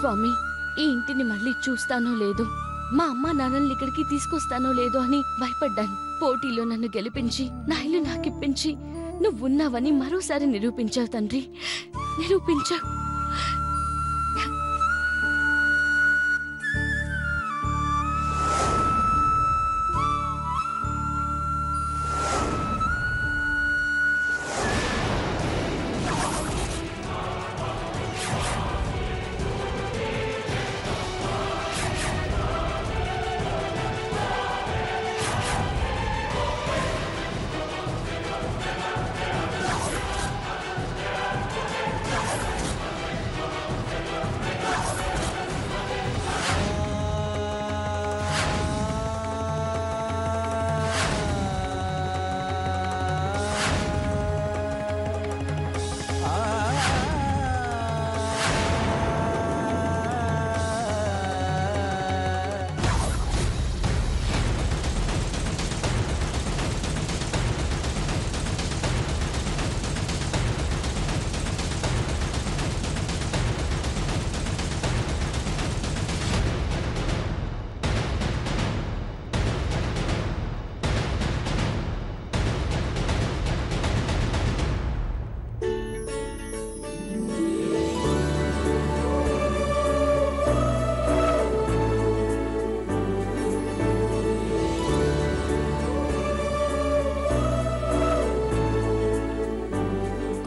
స్వామి, ఈ ఇంటిని మళ్ళీ చూస్తానో లేదో, మా అమ్మ నాన్నల్ని ఇక్కడికి తీసుకొస్తానో లేదో అని భయపడ్డాను. పోటీలో నన్ను గెలిపించి నా ఇల్లు నాకిప్పించి నువ్వున్నావని మరోసారి నిరూపించావు తండ్రి, నిరూపించావు.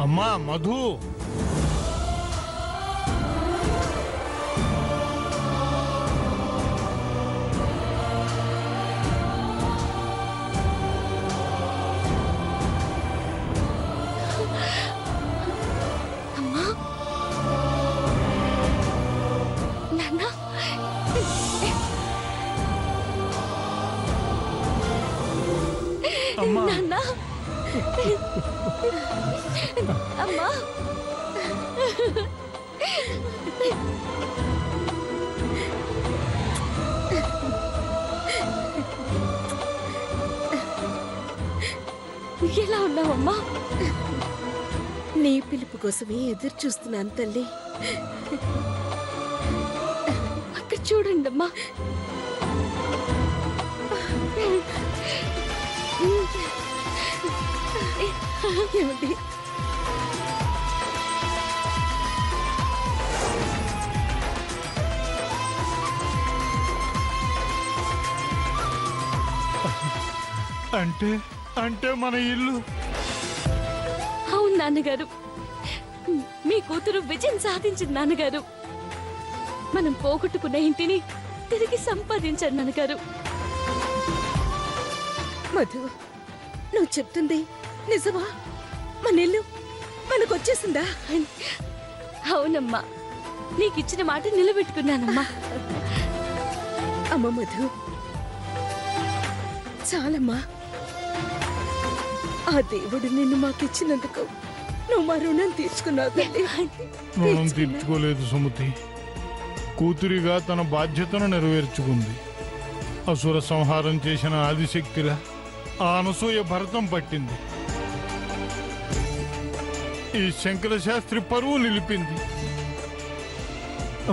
అమ్మా మధు, అమ్మా, నాన్న, అమ్మా నాన్న, అమ్మా. ఎలా ఉన్నావమ్మా? నీ పిలుపు కోసమే ఎదురు చూస్తున్నాను తల్లి. అక్కడ చూడండి అమ్మా. ఏమిటి? అంటే అంటే మన ఇల్లు. అవును నాన్నగారు, మీ కూతురు విజయం సాధించింది నాన్నగారు. మనం పోగొట్టుకున్న ఇంటిని తిరిగి సంపాదించారు నాన్నగారు. మధు, నువ్వు చెప్తుంది నిజమా? మన ఇల్లు మనకొచ్చేసిందా? అవునమ్మా, నీకిచ్చిన మాట నిలబెట్టుకున్నానమ్మా. అమ్మ మధు, చాలమ్మా. ఆ దేవుడు నిన్ను మాకిచ్చినందుకు నువ్వు మా రుణం తీర్చుకున్నావు తల్లి. రుణం తీర్చుకోలేదు సుమతి. కూతురిగా తన బాధ్యతను నెరవేర్చుకుంది. అసుర సంహారం చేసిన ఆదిశక్తిలా ఆ అనసూయ భరతం పట్టింది. ఈ శంకర శాస్త్రి పరువు నిలిపింది.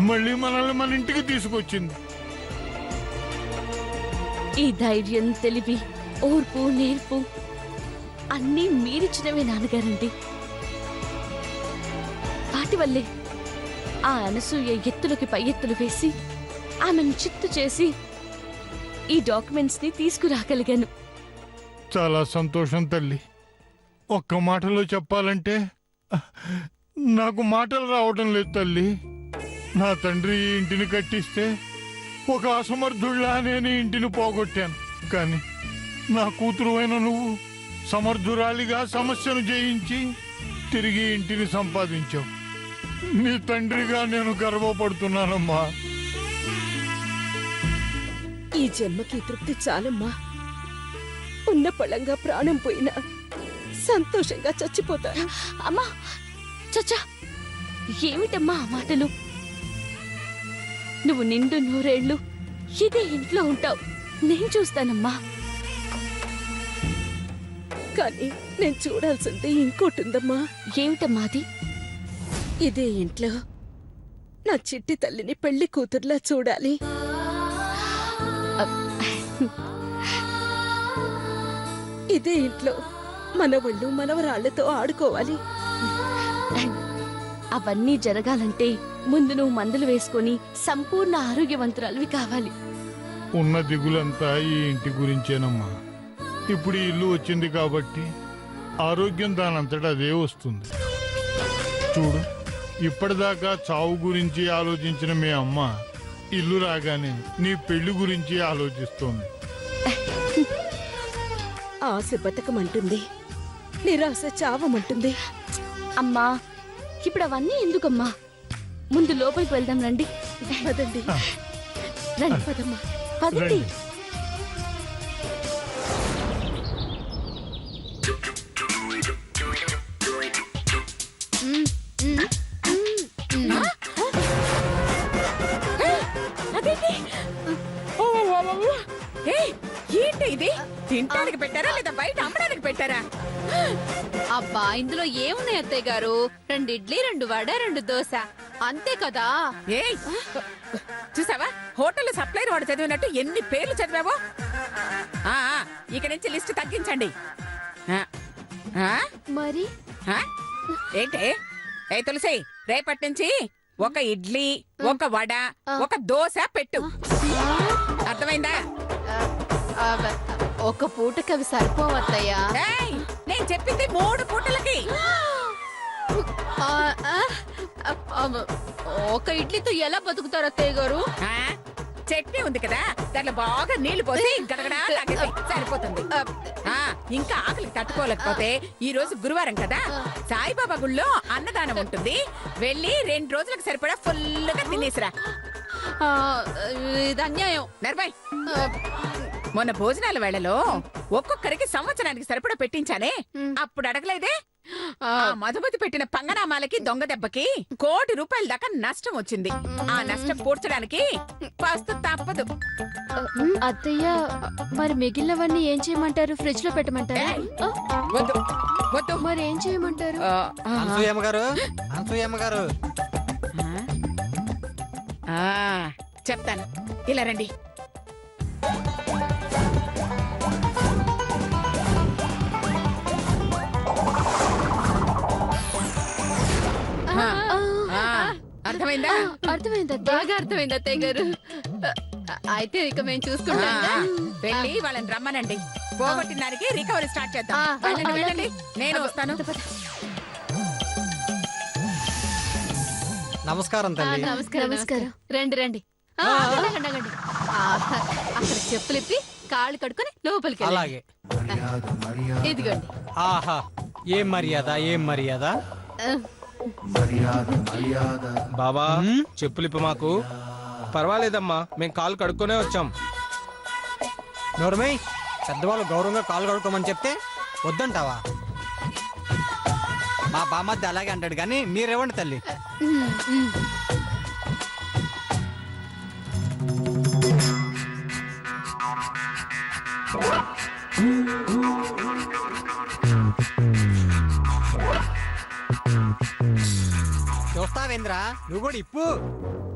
మళ్ళీ మనల్ని మన ఇంటికి తీసుకొచ్చింది. ఈ ధైర్యం, తెలివి, ఓర్పు, నేర్పు అన్నీ మీరిచ్చినవే నాన్నగారండి. వాటి వల్లే ఆ అనసూయ ఎత్తులకి పై ఎత్తులు వేసి ఆమెను చిత్తు చేసి ఈ డాక్యుమెంట్స్ ని తీసుకురాగలిగాను. చాలా సంతోషం తల్లి. ఒక్క మాటలో చెప్పాలంటే నాకు మాటలు రావటం లేదు తల్లి. నా తండ్రి ఈ ఇంటిని కట్టిస్తే ఒక అసమర్థుళ్ళా నేను ఈ ఇంటిని పోగొట్టాను. కానీ నా కూతురు అయిన నువ్వు సమర్థురాలిగా సమస్యను జయించి తిరిగి ఇంటిని సంపాదించావు. నీ తండ్రిగా నేను గర్వపడుతున్నానమ్మా. ఈ జన్మకి తృప్తి చాలమ్మా. ఉన్న పళంగా ప్రాణం పోయినా సంతోషంగా చచ్చిపోతా. అమ్మా, చచ్చా, ఏమిటమ్మా ఆ మాటలు? నువ్వు నిండు నూరేళ్లు ఇదే ఇంట్లో ఉంటావు, నేను చూస్తానమ్మా. కానీ నేను చూడాల్సింది ఇంకోటి ఉందమ్మా. ఏమిటమ్మా అది? ఇదే ఇంట్లో నా చిట్టి తల్లిని పెళ్లి కూతుర్లా చూడాలి. ఇదే ఇంట్లో మనవళ్ళు మనవరాళ్లతో ఆడుకోవాలి. అవన్నీ జరగాలంటే ముందు నువ్వు మందులు వేసుకొని సంపూర్ణ ఆరోగ్యవంతురాలివి కావాలి. ఉన్న దిగులంతా ఈ ఇంటి గురించేనమ్మా. ఇప్పుడు ఈ ఇల్లు వచ్చింది కాబట్టి ఆరోగ్యం దానంతటా అదే వస్తుంది. చూడు, ఇప్పటిదాకా చావు గురించి ఆలోచించిన మీ అమ్మ ఇల్లు రాగానే నీ పెళ్లి గురించి ఆలోచిస్తోంది. ఆశ బతకమంటుంది, నిరాశ చావమంటుంది. అమ్మా, ఇప్పుడు అవన్నీ ఎందుకమ్మా? ముందు లోపలికి వెళ్దాం రండి. పదండి. రండి పదమ్మా. పదండి. రండి. ఏంటి ఇది? తినడానికి పెట్టారా లేదా బయట అమ్మడానికి పెట్టారా? అబ్బా, ఇందులో ఏమున్నాయి అత్తయ్య గారు? 2 ఇడ్లీ, 2 వడ, 2 దోశ, అంతే కదా. ఏయ్, చూసావా హోటల్ సప్లైర్ వాడు చదివినట్టు ఎన్ని పేర్లు చదివావో. ఇక నుంచి లిస్ట్ తగ్గించండి. ఆ, ఆ, మరి ఆ? ఏంటి? ఏ తులసి, రేపటి నుంచి 1 ఇడ్లీ, 1 వడ, 1 దోశ పెట్టు. అర్థమైందా? ఒక పూటకి అవి సరిపోవత్తయ్యా. ఏయ్, నేను చెప్పింది 3 పూటలకి. ఒక ఇడ్లీతో ఎలా బతుకుతారు అత్తయ్య గారు? ఆ? చట్నీ ఉంది కదా, దాంట్లో బాగా నీళ్లు పోసి గడగడా తాగేసి సరిపోతుంది. ఇంకా ఆకలికి తట్టుకోలేకపోతే ఈ రోజు గురువారం కదా, సాయిబాబా గుళ్ళో అన్నదానం ఉంటుంది. వెళ్ళి 2 రోజులకు సరిపడా ఫుల్గా తినేసిరా. ఇది అన్యాయం. నర్మయ్, మొన్న భోజనాల వేళలో ఒక్కొక్కరికి సంవత్సరానికి సరిపడా పెట్టించానే, అప్పుడు అడగలేదే? మధుమతి పెట్టిన పంగనామాలకి దొంగ దెబ్బకి ₹1 కోటి దాకా నష్టం వచ్చింది. ఆ నష్టం పూడ్చడానికి ఫస్ట్ తప్పదు. అత్తయ్య, మరి మిగిలినవన్నీ ఏం చేయమంటారు? ఫ్రిడ్జ్ లో పెట్టమంటారా? వద్దు వద్దు. మరి ఏం చేయమంటారు? చెప్తాను, ఇలా రండి. అర్థమైందా? అర్థమైంది, బాగా అర్థమైంది అత్తయ్య గారు. అయితే ఇక మేము చూసుకుంటాం. వెళ్ళి వాళ్ళని రమ్మనండి. పోగొట్టిన దానికి రికవరీ స్టార్ట్ చేద్దాం. వెళ్ళండి, వెళ్ళండి, నేను వస్తాను. నమస్కారం తల్లి. నమస్కారం. రండి రండి. ఆగండి, ఆగండి. అక్కడ చెప్పులిప్పి కాళ్ళు కడుక్కొని లోపలికి అలాగే. ఇదిగోండి. ఆహా, ఏం మర్యాద, ఏం మర్యాద. బాబా, చెప్పులిప్పు మాకు. పర్వాలేదమ్మా, మేం కాలు కడుక్కొనే వచ్చాం. నోర్మై, పెద్దవాళ్ళు గౌరవంగా కాలు కడుక్కోమని చెప్తే వద్దంటావా? మా బామ్మద్ది అలాగే అంటాడు, కానీ మీరేవండి తల్లి. చూస్తావేంద్రా, నువ్వు కూడా ఇప్పు.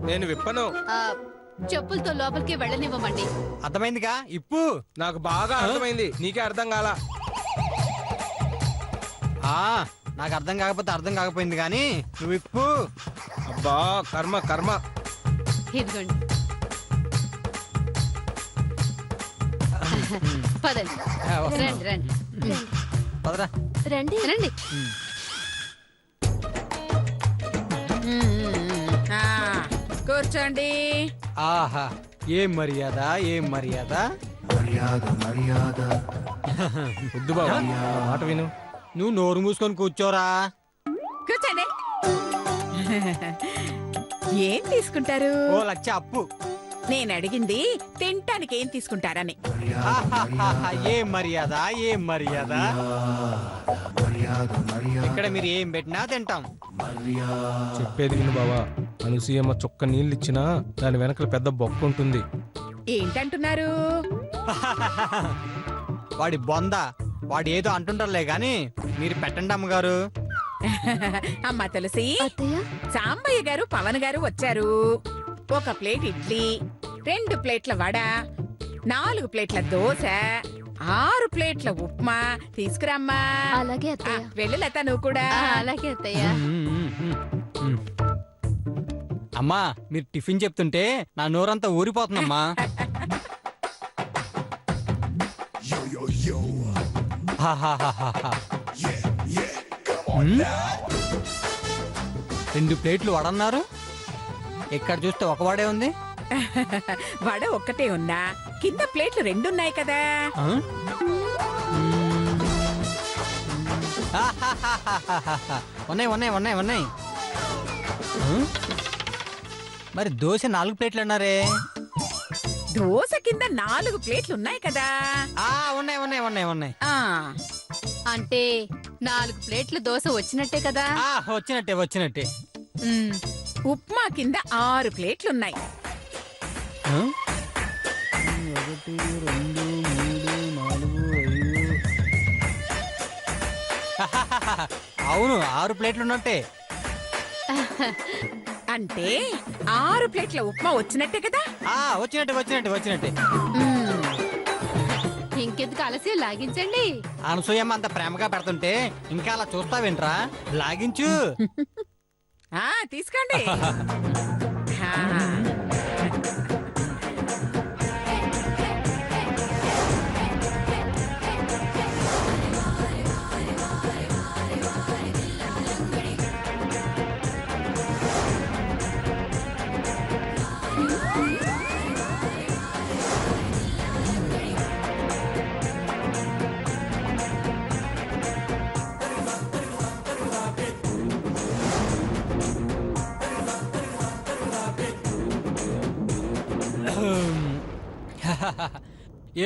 నేను విప్పను. చెప్పులతో లోపలికి వెళ్ళనివ్వమండి. అర్థమైందిగా, ఇప్పు. నాకు బాగా అర్థమైంది, నీకే అర్థం కాలా. నాకు అర్థం కాకపోతే అర్థం కాకపోయింది, కానీ నువ్వు ఇప్పు. అబ్బా, కర్మ కర్మ. ఇదిగోండి. పదండి, రండి రండి. పదరా. రండి రండి. కూర్చోండి. ఆహా, ఏం మర్యాద, ఏం మర్యాద. వద్దు బాబా, మాట విను. నువ్వు నోరు మూసుకొని కూర్చోరా. కూర్చోండి. ఏం తీసుకుంటారు? 1 లక్ష అప్పు. నేను అడిగింది తినటానికి ఏం తీసుకుంటారని. ఆహాహాహా, ఏం మర్యాద, ఏం మర్యాద. ఇక్కడ మీరు ఏం పెట్టినా తింటాం. చెప్పేది విను బాబా. అనుసూయమ్మ చొక్క నీళ్ళు ఇచ్చినా దాని వెనకల పెద్ద బొక్క ఉంటుంది. ఏంటంటున్నారు? వాడి బొంద, వాడు ఏదో అంటుంటారులే, గాని మీరు పెట్టండి అమ్మగారు. అమ్మా తులసి, అత్తయ్య సాంబయ్య గారు పవన్ గారు వచ్చారు. 1 ప్లేట్ ఇడ్లీ, 2 ప్లేట్ల వడ, 4 ప్లేట్ల దోశ, 6 ప్లేట్ల ఉప్మా తీసుకురామ్మా. అలాగే అత్తయ్య. వెళ్ళు లత, నువ్వు కూడా. అలాగే అత్తయ్య. అమ్మా మీరు టిఫిన్ చెప్తుంటే నా నోరంతా ఊరిపోతుందమ్మా. హాహాహాహా. 2 ప్లేట్లు వడన్నారు, ఎక్కడ చూస్తే ఒక వడే ఉంది. వడ ఒక్కటే ఉన్నా కింద ప్లేట్లు 2 ఉన్నాయి కదా. ఆ? ఆహాహాహాహాహా. ఉన్నాయి ఉన్నాయి ఉన్నాయి ఉన్నాయి. ఆ? మరి దోశ 4 ప్లేట్లు అన్నారే. దోశ కింద 4 ప్లేట్లు ఉన్నాయి కదా. ఉన్నాయి ఉన్నాయి ఉన్నాయి ఉన్నాయి. ఆ అంటే 4 ప్లేట్ల దోశ వచ్చినట్టే కదా. వచ్చినట్టే వచ్చినట్టే. ఉప్మా కింద 6 ప్లేట్లున్నాయి. 1 2 3 4 5. అవును 6 ప్లేట్లు ఉన్నట్టే. అంటే 6 ప్లేట్ల ఉప్మా వచ్చినట్టే కదా. వచ్చినట్టే వచ్చినట్టే వచ్చినట్టే. ఇంకెందుకు ఆలస్యం, లాగించండి. అనసూయమ్మ అంత ప్రేమగా పెడుతుంటే ఇంకా అలా చూస్తావేంట్రా, లాగించు. తీసుకోండి.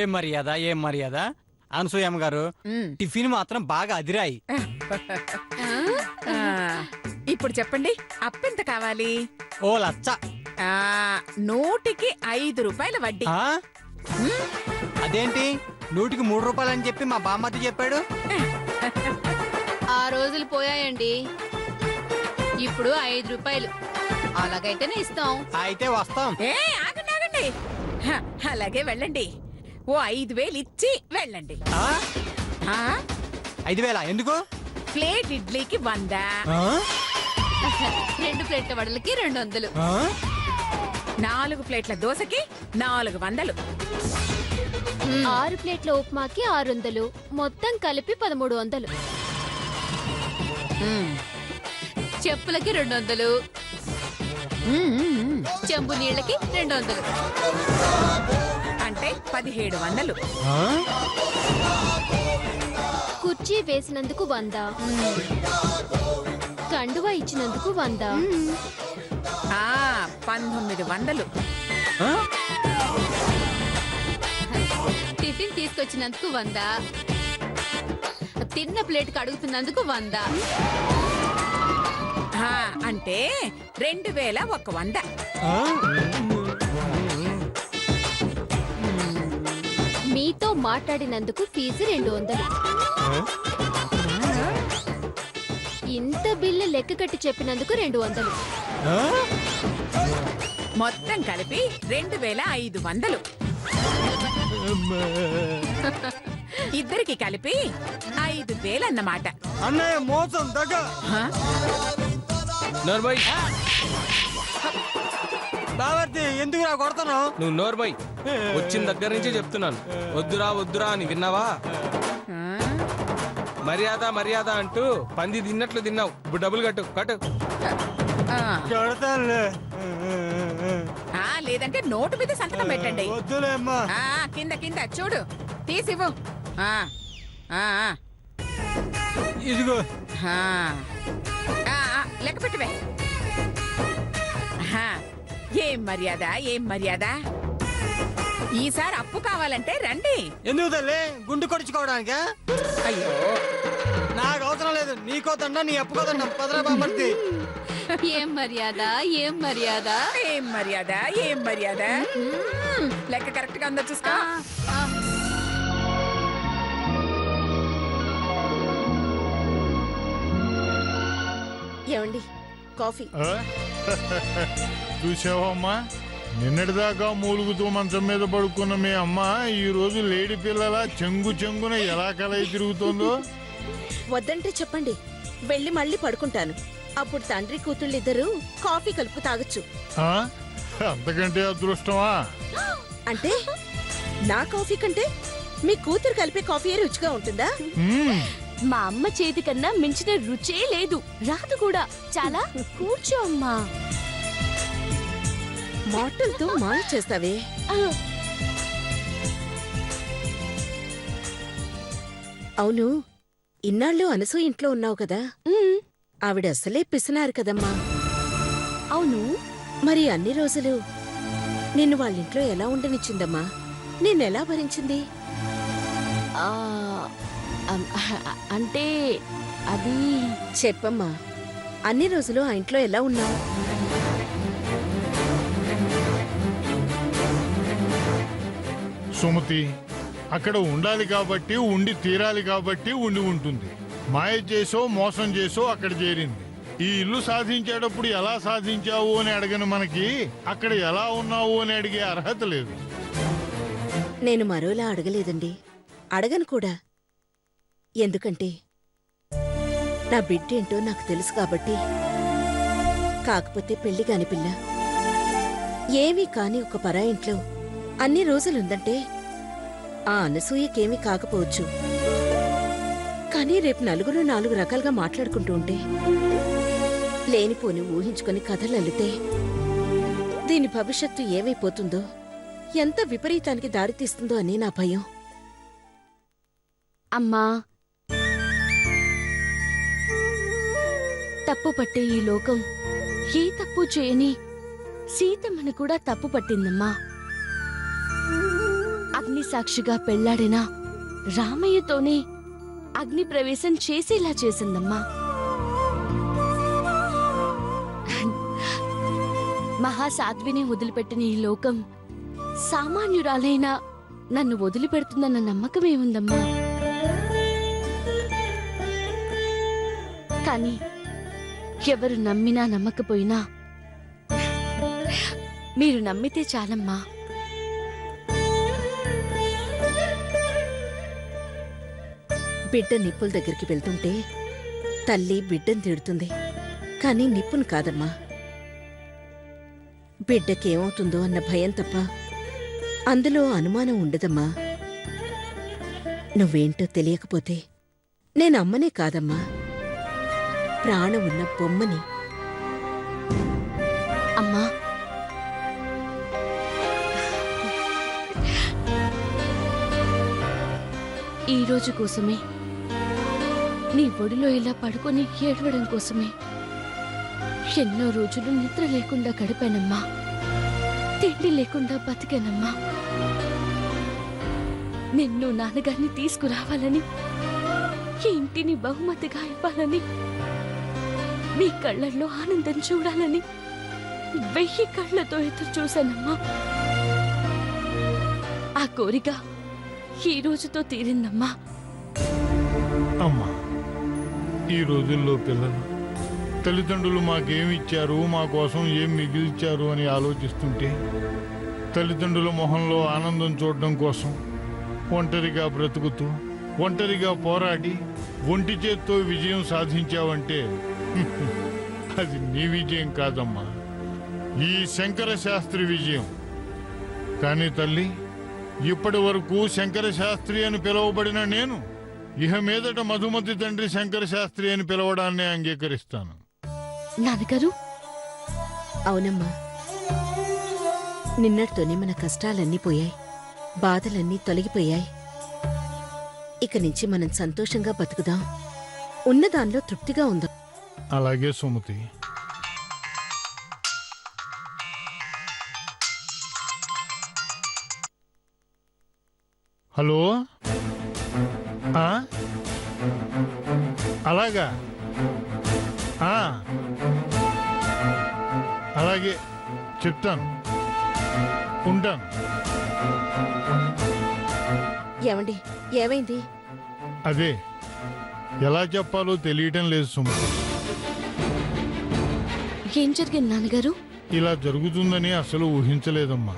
ఏం మర్యాద ఏం మర్యాద. అనసూయమ్మ గారు టిఫిన్ మాత్రం బాగా అదిరాయి. ఇప్పుడు చెప్పండి, అప్పెంత కావాలి? ఓ లచ్చ. 100కి 5 రూపాయల వడ్డీ. అదేంటి 100కి 3 రూపాయలు అని చెప్పి మా బామ్మది చెప్పాడు. ఆ రోజులు పోయాయండి, ఇప్పుడు 5 రూపాయలు. అలాగైతేనే ఇస్తాం. అయితే వస్తాం. ఆగండి ఆగండి. అలాగే వెళ్ళండి. ఓ 5,000 ఇచ్చి వెళ్ళండి. 5,000 ఎందుకు? ప్లేట్ ఇడ్లీకి 100, 2 ప్లేట్ల వడలకి 200, 4 ప్లేట్ల దోశకి 400. 6 ప్లేట్ల ఉప్మాకి 600, మొత్తం కలిపి 1300. చెప్పులకి 200, చెంబు నీళ్ళకి 200. అంటే 1700. కుర్చీ వేసినందుకు 100, కండువా ఇచ్చినందుకు 100. 1900. టిఫిన్ తీసుకొచ్చినందుకు 100, తిన్న ప్లేట్ అడుగుతున్నందుకు 100. అంటే 2100. మీతో మాట్లాడినందుకు ఫీజు 200. ఇంత బిల్లు లెక్క కట్టి చెప్పినందుకు 200. మొత్తం కలిపి 2500. ఇద్దరికి కలిపి 5000 అన్నమాట. అన్నయ్య మోసం దగ్గ. నోర్మై, బావర్తి ఎందుకు నా కొడతాను? నువ్వు నోర్మై. వచ్చిన దగ్గర నుంచి చెప్తున్నాను, వద్దురా వద్దురా అని, విన్నావా? మర్యాద మర్యాద అంటూ పంది తిన్నట్లు తిన్నావు. ఇప్పుడు డబ్బులు కట్టు కట్టు. లేదంటే నోటు మీద సంతకం పెట్టండి. వద్దులేమ్మా. కింద కింద చూడు, తీసివ్వు. ఇదిగో లెక్క పెట్టవే. ఏం మర్యాద ఏం మర్యాద. ఈసారి అప్పు కావాలంటే రండి. ఎందుకు తల్లి, గుండు కొడుచుకోవడానికా? అయ్యో, నాకు అవసరం లేదు. నీకో దండ, నీ అప్పుకో దండం. పదరా బామర్తి. ఏం మర్యాద ఏం మర్యాద. ఏం మర్యాద ఏం మర్యాద. లెక్క కరెక్ట్ గా ఉందో చూసుకో. ఏమండి కాఫీ. ఆ? చూసావమ్మా, నిన్నటిదాకా మూలుగుతూ మంచం మీద పడుకున్న మీ అమ్మ ఈ రోజు లేడి పిల్లల చెంగున ఎలా కలయి తిరుగుతోందో. వద్దంటే చెప్పండి, వెళ్ళి మళ్ళీ పడుకుంటాను. అప్పుడు తండ్రి కూతుళ్ళిద్దరూ కాఫీ కలుపు తాగొచ్చు. ఆ? అంతకంటే అదృష్టమా? అంటే నా కాఫీ కంటే మీ కూతురు కలిపే కాఫీయే రుచిగా ఉంటుందా? మ్మ్. మా అమ్మ చేతి కన్నా మించిన రుచే లేదు, రాదు కూడా. చాలా కూర్చో అమ్మా. మాటలతో మాయ చేస్తావే. ఆ, అవును, ఇన్నాళ్ళు అనసూయ ఇంట్లో ఉన్నావు కదా, ఉమ్, ఆవిడ అసలే పిసినారు కదమ్మా. అవును. మరి అన్ని రోజులు నిన్ను వాళ్ళింట్లో ఎలా ఉండనిచ్చిందమ్మా? నిన్నెలా భరించింది? ఆ, అంటే అది చెప్పమ్మా, అన్ని రోజులు ఆ ఇంట్లో ఎలా ఉన్నావు? సుమతి, అక్కడ ఉండాలి కాబట్టి, ఉండి తీరాలి కాబట్టి ఉండి ఉంటుంది. మాయ చేసో మోసం చేసో అక్కడ చేరింది. ఈ ఇల్లు సాధించేటప్పుడు ఎలా సాధించావు అని అడగను మనకి, అక్కడ ఎలా ఉన్నావు అని అడిగే అర్హత లేదు. నేను మరోలా అడగలేదండి, అడగను కూడా. ఎందుకంటే నా బిడ్డేంటో నాకు తెలుసు కాబట్టి. కాకపోతే పెళ్లి కాని పిల్ల, ఏమీ కాని ఒక పరాయింట్లో అన్ని రోజులుందంటే ఆ అనసూయకేమీ కాకపోవచ్చు. కానీ రేపు నలుగురు నాలుగు రకాలుగా మాట్లాడుకుంటూ ఉంటే, లేనిపోని ఊహించుకొని కథలల్లితే దీని భవిష్యత్తు ఏమైపోతుందో, ఎంత విపరీతానికి దారితీస్తుందో అని నా భయం. అమ్మా, తప్పు పట్టే ఈ లోకం ఏ తప్పు చేయని సీతమ్మను కూడా తప్పు పట్టిందమ్మా. అగ్ని సాక్షిగా పెళ్లాడిన రామయ్యతోనే అగ్ని ప్రవేశం చేసేలా చేసిందమ్మా. మహాసాధ్విని వదిలిపెట్టిన ఈ లోకం సామాన్యురాలైన నన్ను వదిలిపెడుతుందన్న నమ్మకమేముందమ్మా? కానీ ఎవరు నమ్మినా నమ్మకపోయినా మీరు నమ్మితే చాలమ్మా. బిడ్డ నిప్పుల దగ్గరికి వెళ్తుంటే తల్లి బిడ్డను తిడుతుంది, కానీ నిప్పును కాదమ్మా. బిడ్డకేమవుతుందో అన్న భయం తప్ప అందులో అనుమానం ఉండదమ్మా. నువ్వేంటో తెలియకపోతే నేను అమ్మనే కాదమ్మా, ప్రాణం ఉన్న బొమ్మని. అమ్మా, ఈ రోజు కోసమే, నీ ఒడిలో ఇలా పడుకొని ఏడవడం కోసమే ఎన్నో రోజులు నిద్ర లేకుండా గడిపానమ్మా. తిండి లేకుండా బతికానమ్మా. నిన్ను నాన్నగారిని తీసుకురావాలని, ఈ ఇంటిని బహుమతిగా ఇవ్వాలని, మీ కళ్ళల్లో ఆనందం చూడాలని 1000 కళ్ళతో ఎదురు చూశానమ్మా. ఆ కోరిక ఈ రోజుతో తీరిందమ్మా. అమ్మా, ఈ రోజుల్లో పిల్లలు తల్లిదండ్రులు మాకేమిచ్చారు, మా కోసం ఏం మిగిల్చారు అని ఆలోచిస్తుంటే, తల్లిదండ్రుల మొహంలో ఆనందం చూడడం కోసం ఒంటరిగా బ్రతుకుతూ, ఒంటరిగా పోరాడి, ఒంటి చేత్తో విజయం సాధించావంటే అది నీ విజయం కాదమ్మా, ఈ శంకర శాస్త్రి విజయం. కానీ తల్లి, ఇప్పటి వరకు శంకర శాస్త్రి అని పిలువబడిన నేను ఇహ మీదట మధుమతి తండ్రి శంకర శాస్త్రి అని పిలవడాన్నే అంగీకరిస్తాను. నాన్నగారు, అవునమ్మా, నిన్నటితోనే మన కష్టాలన్నీ పోయాయి, బాధలన్నీ తొలగిపోయాయి. ఇక నుంచి మనం సంతోషంగా బతుకుదాం, ఉన్నదానిలో తృప్తిగా ఉందాం. అలాగే సుమతి. హలో, అలాగా, అలాగే చెప్తాను, ఉంటాను. ఏమండి, ఏమైంది? అదే ఎలా చెప్పాలో తెలియటం లేదు సుమతి. ఏం జరిగింది నాన్నగారు? ఇలా జరుగుతుందని అసలు ఊహించలేదమ్మా.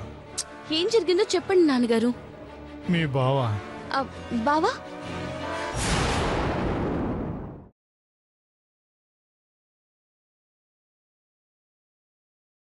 ఏం జరిగిందో చెప్పండి నాన్నగారు. మీ బావ బావా